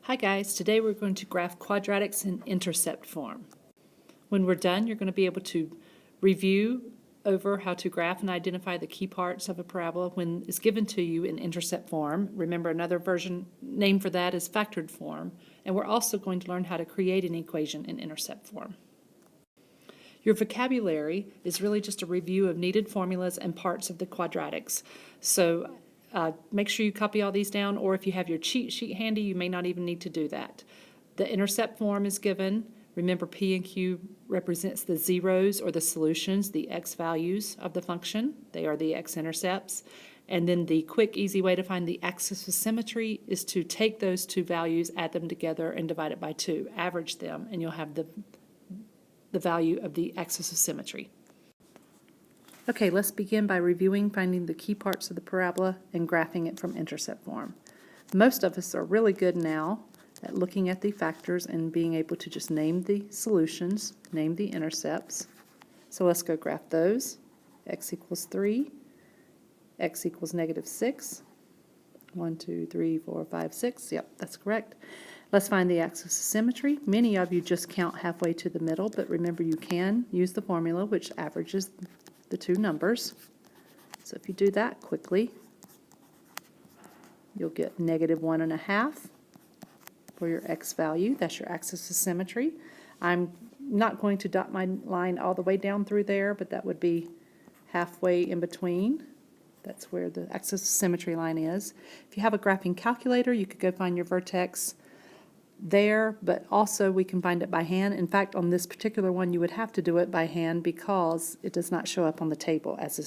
Hi guys, today we're going to graph quadratics in intercept form. When we're done, you're going to be able to review over how to graph and identify the key parts of a parabola when it's given to you in intercept form. Remember, another version name for that is factored form. And we're also going to learn how to create an equation in intercept form. Your vocabulary is really just a review of needed formulas and parts of the quadratics. So make sure you copy all these down, or if you have your cheat sheet handy, you may not even need to do that. The intercept form is given. Remember, P and Q represents the zeros or the solutions, the x values of the function. They are the x-intercepts. And then the quick, easy way to find the axis of symmetry is to take those two values, add them together, and divide it by 2. Average them, and you'll have the value of the axis of symmetry. Okay, let's begin by reviewing, finding the key parts of the parabola, and graphing it from intercept form. Most of us are really good now at looking at the factors and being able to just name the solutions, name the intercepts. So let's go graph those. X equals 3, x equals -6. 1, 2, 3, 4, 5, 6. Yep, that's correct. Let's find the axis of symmetry. Many of you just count halfway to the middle, but remember you can use the formula which averages the two numbers. So if you do that quickly, you'll get -1.5 for your x value. That's your axis of symmetry. I'm not going to dot my line all the way down through there, but that would be halfway in between. That's where the axis of symmetry line is. If you have a graphing calculator, you could go find your vertex there, but also we can find it by hand. In fact, on this particular one, you would have to do it by hand because it does not show up on the table as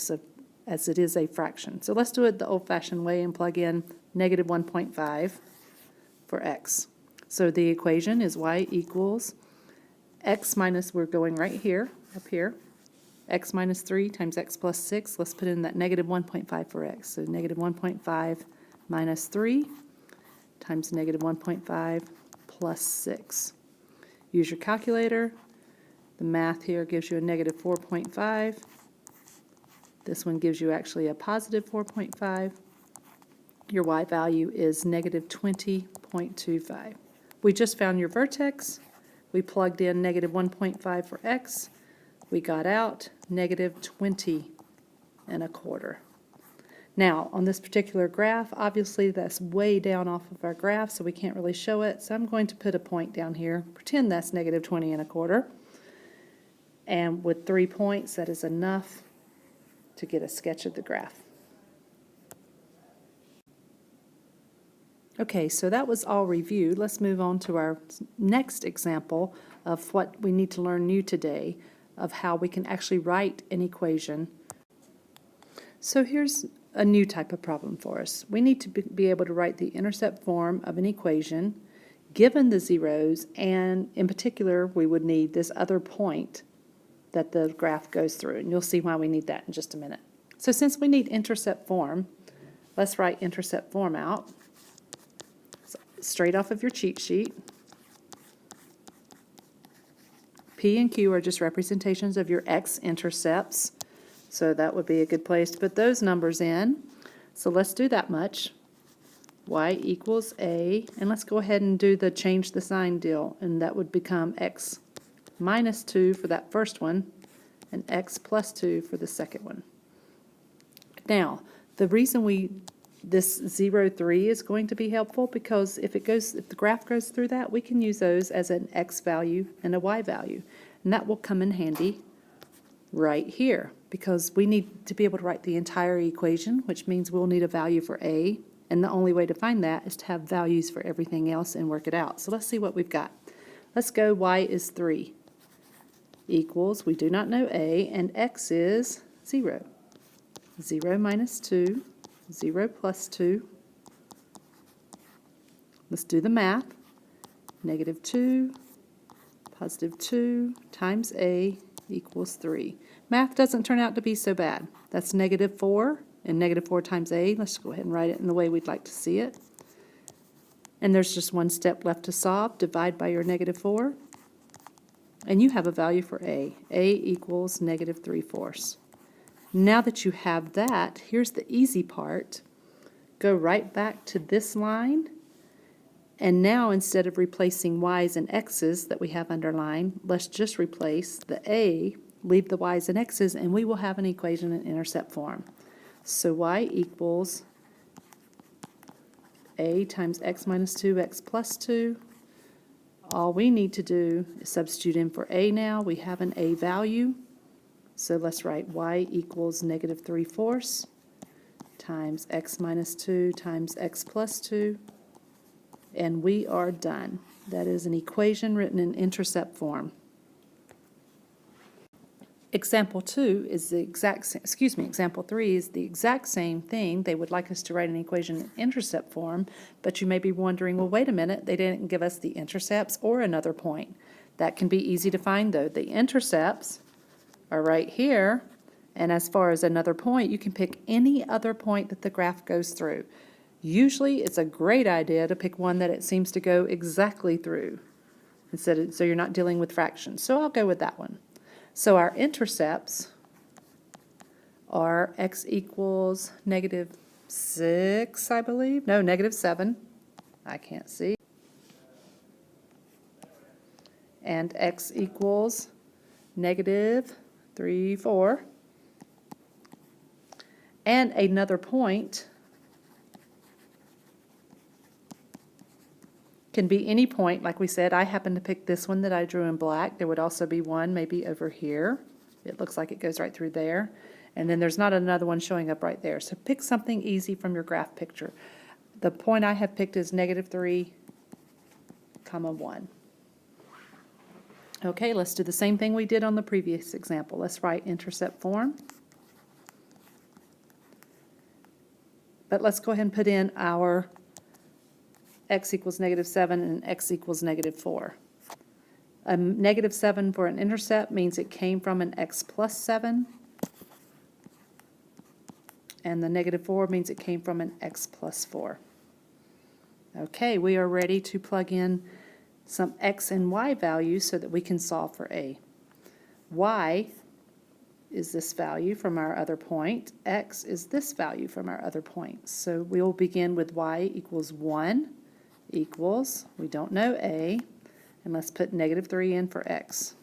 it is a fraction. So let's do it the old-fashioned way and plug in -1.5 for x. So the equation is y equals x minus, we're going right here, up here, x minus 3 times x plus 6. Let's put in that -1.5 for x. So -1.5 minus 3 times -1.5 plus 6. Use your calculator. The math here gives you a -4.5. This one gives you actually a +4.5. Your y value is -20.25. We just found your vertex. We plugged in -1.5 for x. We got out -20.25. Now, on this particular graph, obviously that's way down off of our graph, so we can't really show it. So I'm going to put a point down here. Pretend that's -20.25. And with 3 points, that is enough to get a sketch of the graph. Okay, so that was all reviewed. Let's move on to our next example of what we need to learn new today, of how we can actually write an equation. So here's a new type of problem for us. We need to be able to write the intercept form of an equation given the zeros, and in particular we would need this other point that the graph goes through, and you'll see why we need that in just a minute. So since we need intercept form, let's write intercept form out. So straight off of your cheat sheet. P and Q are just representations of your x-intercepts. So that would be a good place to put those numbers in. So let's do that much. Y equals A, and let's go ahead and do the change the sign deal, and that would become x minus 2 for that first one, and x plus 2 for the second one. Now, the reason this 0, 3 is going to be helpful because if the graph goes through that, we can use those as an x value and a y value, and that will come in handy right here, because we need to be able to write the entire equation, which means we'll need a value for A, and the only way to find that is to have values for everything else and work it out. So let's see what we've got. Let's go y is 3 equals, we do not know A, and x is 0. 0 minus 2, 0 plus 2. Let's do the math. -2, +2 times A equals 3. Math doesn't turn out to be so bad. That's -4, and -4 times A. Let's go ahead and write it in the way we'd like to see it. And there's just one step left to solve. Divide by your -4. And you have a value for A. A equals -3/4. Now that you have that, here's the easy part. Go right back to this line And now instead of replacing y's and x's that we have underlined, let's just replace the a, leave the y's and x's, and we will have an equation in intercept form. So y equals a times x minus 2x plus 2. All we need to do is substitute in for a now. We have an a value. So let's write y equals negative 3/4 times x minus 2 times x plus 2. And we are done. That is an equation written in intercept form. Example 3 is the exact same thing. They would like us to write an equation in intercept form, but you may be wondering, well, wait a minute, they didn't give us the intercepts or another point. That can be easy to find, though. The intercepts are right here, and as far as another point, you can pick any other point that the graph goes through. Usually, it's a great idea to pick one that it seems to go exactly through, so you're not dealing with fractions. So I'll go with that one. So our intercepts are x equals negative 6, I believe. No, negative 7. I can't see. And x equals negative 3/4. And another point can be any point. Like we said, I happen to pick this one that I drew in black. There would also be one maybe over here. It looks like it goes right through there. And then there's not another one showing up right there. So pick something easy from your graph picture. The point I have picked is negative 3, 1. Okay, let's do the same thing we did on the previous example. Let's write intercept form. But let's go ahead and put in our x equals negative 7 and x equals negative 4. A negative 7 for an intercept means it came from an x plus 7. And the negative 4 means it came from an x plus 4. Okay, we are ready to plug in some x and y values so that we can solve for a. Y is this value from our other point. X is this value from our other point. So we will begin with y equals 1 equals, we don't know a, and let's put negative 3 in for x.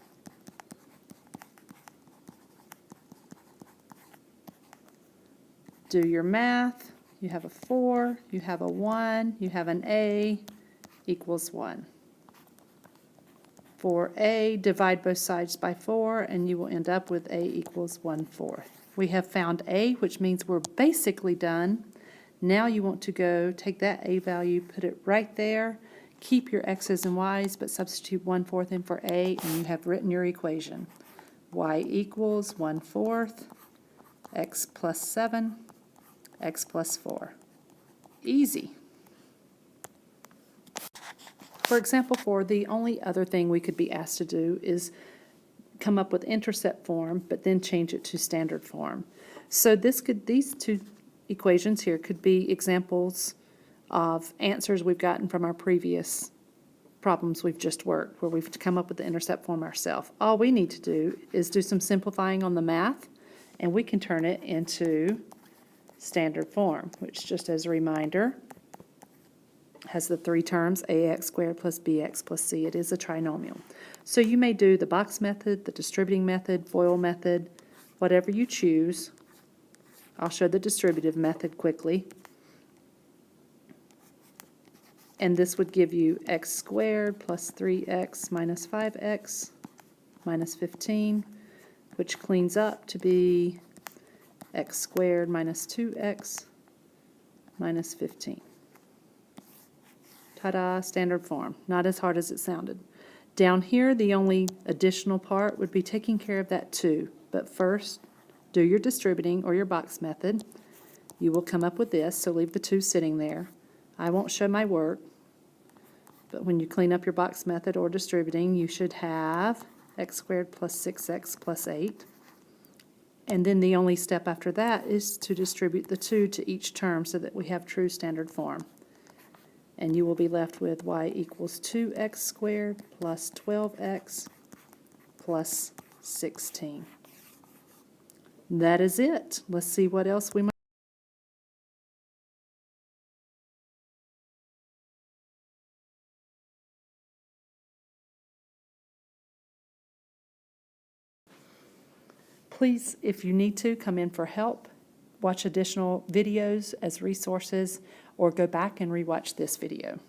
Do your math. You have a 4, you have a 1, you have an a equals 1. For a, divide both sides by 4, and you will end up with a equals 1/4. We have found a, which means we're basically done. Now you want to go take that a value, put it right there, keep your x's and y's, but substitute 1/4 in for a, and you have written your equation. Y equals 1/4, x plus 7, x plus 4. Easy. For example 4, the only other thing we could be asked to do is come up with intercept form, but then change it to standard form. So these two equations here could be examples of answers we've gotten from our previous problems we've just worked, where we've come up with the intercept form ourselves. All we need to do is do some simplifying on the math, and we can turn it into standard form, which, just as a reminder, has the 3 terms, ax squared plus bx plus c. It is a trinomial. So you may do the box method, the distributing method, FOIL method, whatever you choose. I'll show the distributive method quickly. And this would give you x squared plus 3x minus 5x minus 15, which cleans up to be x squared minus 2x minus 15. Ta-da, standard form. Not as hard as it sounded. Down here, the only additional part would be taking care of that 2. But first, do your distributing or your box method. You will come up with this, so leave the 2 sitting there. I won't show my work, but when you clean up your box method or distributing, you should have x squared plus 6x plus 8. And then the only step after that is to distribute the 2 to each term so that we have true standard form. And you will be left with y equals 2x squared plus 12x plus 16. That is it. Let's see what else we might Please, if you need to, come in for help, watch additional videos as resources, or go back and rewatch this video.